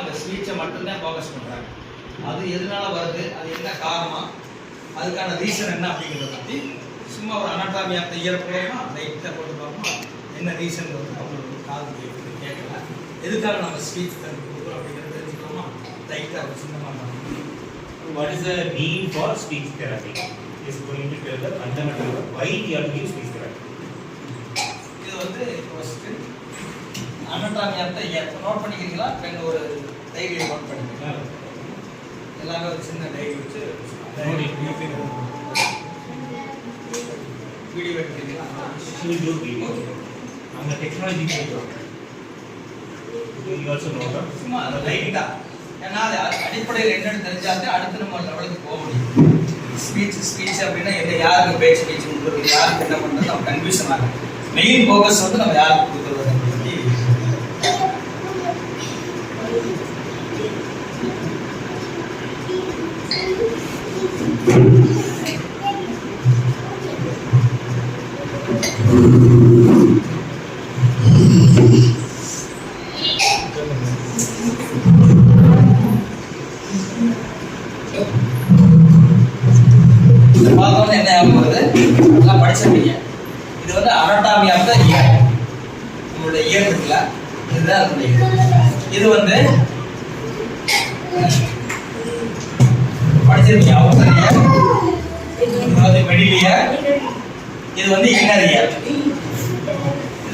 அந்த ஸ்பீச்சை மட்டும்தான் ஃபோக்கஸ் பண்ணுறாங்க. அது எதனால வருது, அது என்ன காரணம், அதுக்கான ரீசன் என்ன அப்படிங்கிறத பற்றி சும்மா ஒரு அனாட்டாமி ஆஃப் த இயர் போகணுமா, லைட்டாக போட்டு பார்ப்போமா, என்ன ரீசன் வருது அவங்களுக்கு காது கேட்கல, எதுக்காக நம்ம ஸ்பீச் தந்து கொடுக்குறோம் அப்படிங்கிறத தெரிஞ்சுக்கலாமா. லைட்டாக ஒரு சின்னமாக what is the need for speech therapy is going to tell the fundamental why we have to give speech therapy. இது வந்து first anatomy of the ear note பண்ணிக்கிறீங்களா, பெண் ஒரு டைரி நோட் பண்ணிக்கிறீங்களா, எல்லாமே ஒரு சின்ன டைரி வச்சு வீடியோ எடுக்கிறீங்களா, வீடியோ அந்த technology you also know that சும்மா அதை லைட்டாக, ஏன்னா அது அடிப்படையில் என்னென்னு தெரிஞ்சாலே அடுத்து நம்ம லெவலுக்கு போக முடியும். ஸ்பீச் அப்படின்னா என்ன, யாருக்கு பேச்சு ஸ்பீச் கொடுக்குறது, யாருக்கு என்ன பண்ணுறது, நம்ம கன்ஃபியூஷன் ஆகும். மெயின் ஃபோக்கஸ் வந்து நம்ம யாருக்கு கொடுக்குறது பற்றி பார்த்தோன்னு என்ன ஞாபகம் வருது, எல்லாம் படிச்சிருப்பீங்க. இது வந்து அனாட்டாமி ஆஃப் த இயர், நம்மளுடைய இயர் இருக்குல்ல, இதுதான் அதனுடைய இது வந்து படிச்சிருப்பீங்க. அவுட்டர் இயர், இது வந்து மிடில் இயர், இது வந்து இன்னர் இயர்.